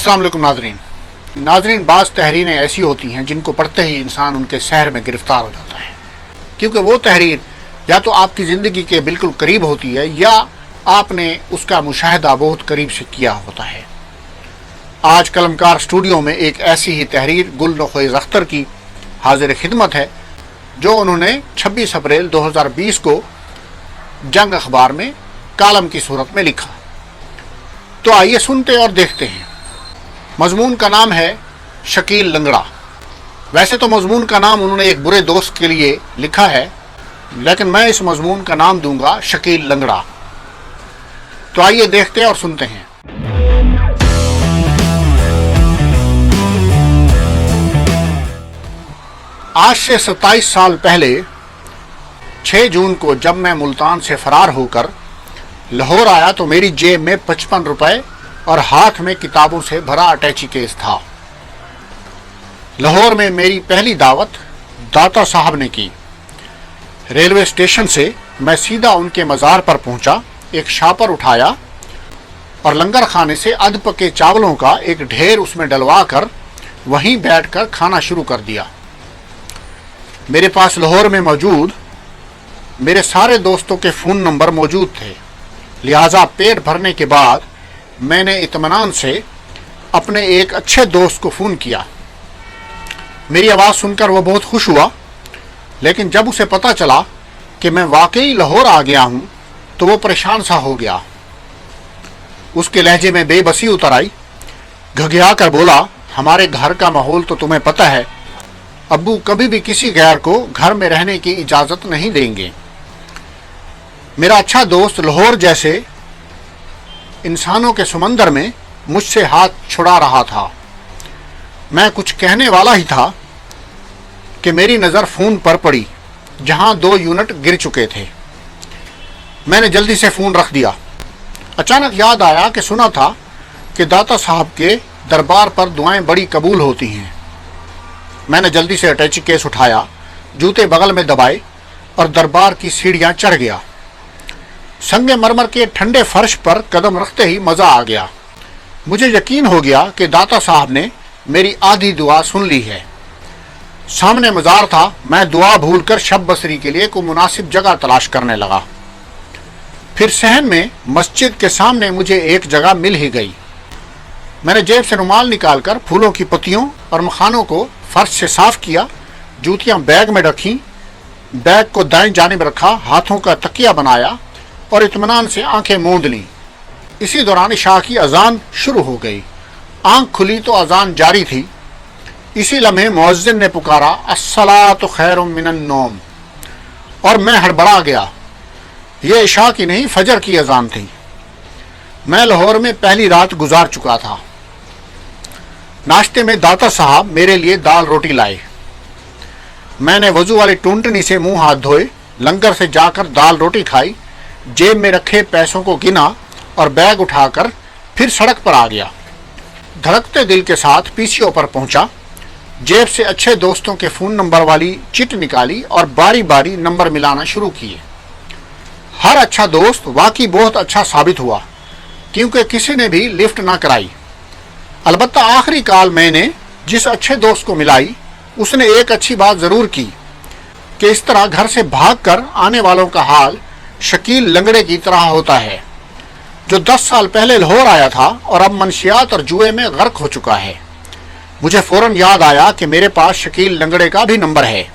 अस्सलाम वालेकुम नाजरीन, बाज़ तहरीरें ऐसी होती हैं जिनको पढ़ते ही इंसान उनके सहर में गिरफ्तार हो जाता है, क्योंकि वो तहरीर या तो आपकी ज़िंदगी के बिल्कुल करीब होती है या आपने उसका मुशाहिदा बहुत करीब से किया होता है। आज कलमकार स्टूडियो में एक ऐसी ही तहरीर गुल नखोइज़ अख्तर की हाजिर खिदमत है जो उन्होंने 26 अप्रैल 2020 को जंग अखबार में कालम की सूरत में लिखा। तो आइए सुनते और देखते हैं। मजमून का नाम है शकील लंगड़ा। वैसे तो मजमून का नाम उन्होंने एक बुरे दोस्त के लिए लिखा है, लेकिन मैं इस मजमून का नाम दूंगा शकील लंगड़ा। तो आइए देखते और सुनते हैं। आज से 27 साल पहले 6 जून को जब मैं मुल्तान से फरार होकर लाहौर आया तो मेरी जेब में 55 रुपए और हाथ में किताबों से भरा अटैची केस था। लाहौर में मेरी पहली दावत दाता साहब ने की। रेलवे स्टेशन से मैं सीधा उनके मज़ार पर पहुंचा, एक शापर उठाया और लंगर खाने से अध पके चावलों का एक ढेर उसमें डलवा कर वहीं बैठकर खाना शुरू कर दिया। मेरे पास लाहौर में मौजूद मेरे सारे दोस्तों के फ़ोन नंबर मौजूद थे, लिहाजा पेट भरने के बाद मैंने इत्मीनान से अपने एक अच्छे दोस्त को फ़ोन किया। मेरी आवाज़ सुनकर वो बहुत खुश हुआ, लेकिन जब उसे पता चला कि मैं वाकई लाहौर आ गया हूँ तो वो परेशान सा हो गया। उसके लहजे में बेबसी उतर आई। घघिया कर बोला, हमारे घर का माहौल तो तुम्हें पता है, अब्बू कभी भी किसी गैर को घर में रहने की इजाज़त नहीं देंगे। मेरा अच्छा दोस्त लाहौर जैसे इंसानों के समंदर में मुझसे हाथ छुड़ा रहा था। मैं कुछ कहने वाला ही था कि मेरी नज़र फ़ोन पर पड़ी जहां 2 यूनिट गिर चुके थे। मैंने जल्दी से फ़ोन रख दिया। अचानक याद आया कि सुना था कि दाता साहब के दरबार पर दुआएं बड़ी कबूल होती हैं। मैंने जल्दी से अटैची केस उठाया, जूते बगल में दबाए और दरबार की सीढ़ियां चढ़ गया। संगे मरमर के ठंडे फर्श पर कदम रखते ही मज़ा आ गया। मुझे यकीन हो गया कि दाता साहब ने मेरी आधी दुआ सुन ली है। सामने मज़ार था। मैं दुआ भूलकर शब बसरी के लिए कोई मुनासिब जगह तलाश करने लगा। फिर सहन में मस्जिद के सामने मुझे एक जगह मिल ही गई। मैंने जेब से रुमाल निकालकर फूलों की पत्तियों और मखानों को फर्श से साफ किया, जूतियां बैग में रखीं, बैग को दाएं जानिब रखा, हाथों का तकिया बनाया और इत्मीनान से आंखें मूंद लीं। इसी दौरान इशा की अजान शुरू हो गई। आंख खुली तो अजान जारी थी। इसी लम्हे मुअज्जिन ने पुकारा, अस्सलातु खैरुम मिनन नौम, और मैं हड़बड़ा गया। यह इशा की नहीं, फजर की अजान थी। मैं लाहौर में पहली रात गुजार चुका था। नाश्ते में दाता साहब मेरे लिए दाल रोटी लाए। मैंने वजू वाली टूंटनी से मुंह हाथ धोए, लंगर से जाकर दाल रोटी खाई, जेब में रखे पैसों को गिना और बैग उठाकर फिर सड़क पर आ गया। धड़कते दिल के साथ पीसीओ पर पहुंचा, जेब से अच्छे दोस्तों के फ़ोन नंबर वाली चिट निकाली और बारी बारी नंबर मिलाना शुरू किए। हर अच्छा दोस्त वाकई बहुत अच्छा साबित हुआ, क्योंकि किसी ने भी लिफ्ट ना कराई। अलबत्ता आखिरी कॉल मैंने जिस अच्छे दोस्त को मिलाई उसने एक अच्छी बात ज़रूर की कि इस तरह घर से भागकर आने वालों का हाल शकील लंगड़े की तरह होता है, जो 10 साल पहले लाहौर आया था और अब मनशियात और जुए में गर्क हो चुका है। मुझे फौरन याद आया कि मेरे पास शकील लंगड़े का भी नंबर है।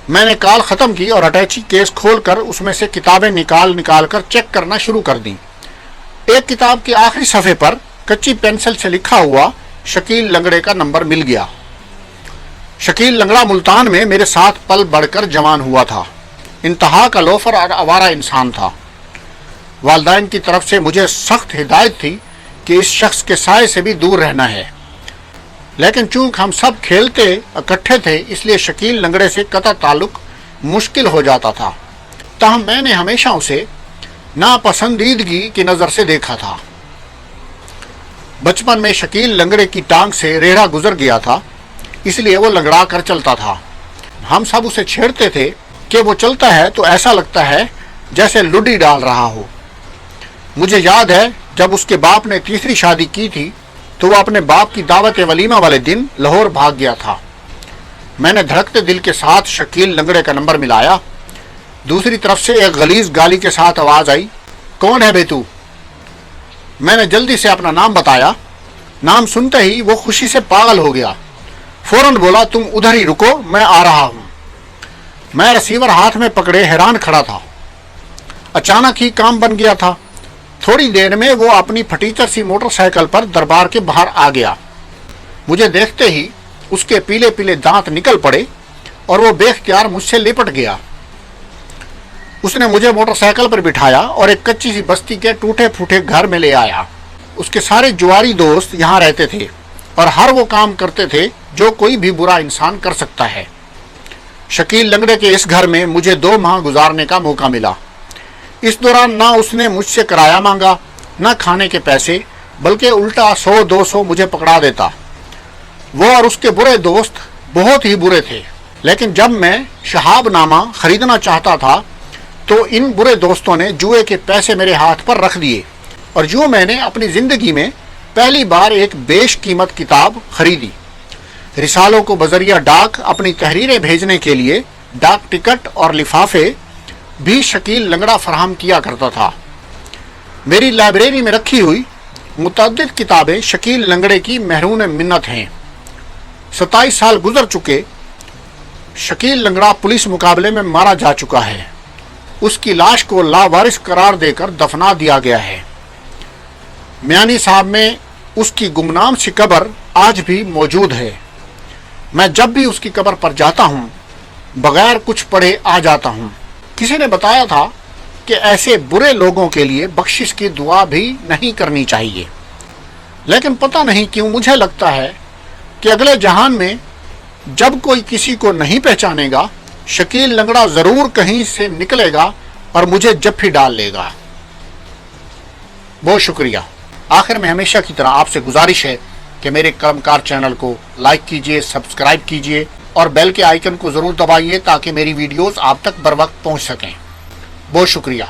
मैंने कॉल ख़त्म की और अटैची केस खोलकर उसमें से किताबें निकाल कर चेक करना शुरू कर दी। एक किताब के आखिरी सफ़े पर कच्ची पेंसिल से लिखा हुआ शकील लंगड़े का नंबर मिल गया। शकील लंगड़ा मुल्तान में मेरे साथ पल बढ़कर जवान हुआ था। इंतहा का लोफर और आवारा इंसान था। वालिदैन की तरफ से मुझे सख्त हिदायत थी कि इस शख्स के साए से भी दूर रहना है, लेकिन चूंकि हम सब खेलते इकट्ठे थे इसलिए शकील लंगड़े से कतई ताल्लुक मुश्किल हो जाता था। ताहम मैंने हमेशा उसे नापसंदीदगी की नज़र से देखा था। बचपन में शकील लंगड़े की टांग से रेढ़ा गुजर गया था, इसलिए वो लंगड़ा कर चलता था। हम सब उसे छेड़ते थे कि वो चलता है तो ऐसा लगता है जैसे लुडी डाल रहा हो। मुझे याद है जब उसके बाप ने तीसरी शादी की थी تو وہ اپنے باپ کی دعوت ولیمہ والے دن لاہور بھاگ گیا تھا۔ میں نے دھڑکتے دل کے ساتھ شکیل لنگڑے کا نمبر ملایا۔ دوسری طرف سے ایک غلیظ گالی کے ساتھ آواز آئی، کون ہے بے تو؟ میں نے جلدی سے اپنا نام بتایا۔ نام سنتے ہی وہ خوشی سے پاگل ہو گیا، فوراً بولا، تم ادھر ہی رکو، میں آ رہا ہوں۔ میں ریسیور ہاتھ میں پکڑے حیران کھڑا تھا۔ اچانک ہی کام بن گیا تھا۔ تھوڑی دیر میں وہ اپنی پھٹیچر سی موٹر سائیکل پر دربار کے باہر آ گیا۔ مجھے دیکھتے ہی اس کے پیلے پیلے دانت نکل پڑے اور وہ بے اختیار مجھ سے لپٹ گیا۔ اس نے مجھے موٹر سائیکل پر بٹھایا اور ایک کچی سی بستی کے ٹوٹے پھوٹے گھر میں لے آیا۔ اس کے سارے جواری دوست یہاں رہتے تھے اور ہر وہ کام کرتے تھے جو کوئی بھی برا انسان کر سکتا ہے۔ شکیل لنگڑے کے اس گھر میں مجھے 2 ماہ گزارنے کا موقع ملا۔ اس دوران نہ اس نے مجھ سے کرایہ مانگا، نہ کھانے کے پیسے، بلکہ الٹا 100-200 مجھے پکڑا دیتا۔ وہ اور اس کے برے دوست بہت ہی برے تھے، لیکن جب میں شہاب نامہ خریدنا چاہتا تھا تو ان برے دوستوں نے جوئے کے پیسے میرے ہاتھ پر رکھ دیے، اور جو میں نے اپنی زندگی میں پہلی بار ایک بیش قیمت کتاب خریدی۔ رسالوں کو بذریعہ ڈاک اپنی تحریریں بھیجنے کے لیے ڈاک ٹکٹ اور لفافے بھی شکیل لنگڑا فراہم کیا کرتا تھا۔ میری لائبریری میں رکھی ہوئی متعدد کتابیں شکیل لنگڑے کی محرون منت ہیں۔ 27 سال گزر چکے، شکیل لنگڑا پولیس مقابلے میں مارا جا چکا ہے۔ اس کی لاش کو لاوارث قرار دے کر دفنا دیا گیا ہے۔ میانی صاحب میں اس کی گمنام سی قبر آج بھی موجود ہے۔ میں جب بھی اس کی قبر پر جاتا ہوں بغیر کچھ پڑھے آ جاتا ہوں۔ کسی نے بتایا تھا کہ ایسے برے لوگوں کے لیے بخشش کی دعا بھی نہیں کرنی چاہیے، لیکن پتہ نہیں کیوں مجھے لگتا ہے کہ اگلے جہان میں جب کوئی کسی کو نہیں پہچانے گا، شکیل لنگڑا ضرور کہیں سے نکلے گا اور مجھے جپھی ڈال لے گا۔ بہت شکریہ۔ آخر میں ہمیشہ کی طرح آپ سے گزارش ہے کہ میرے قلمکار چینل کو لائک کیجئے، سبسکرائب کیجئے اور بیل کے آئیکن کو ضرور دبائیے تاکہ میری ویڈیوز آپ تک بر وقت پہنچ سکیں۔ بہت شکریہ۔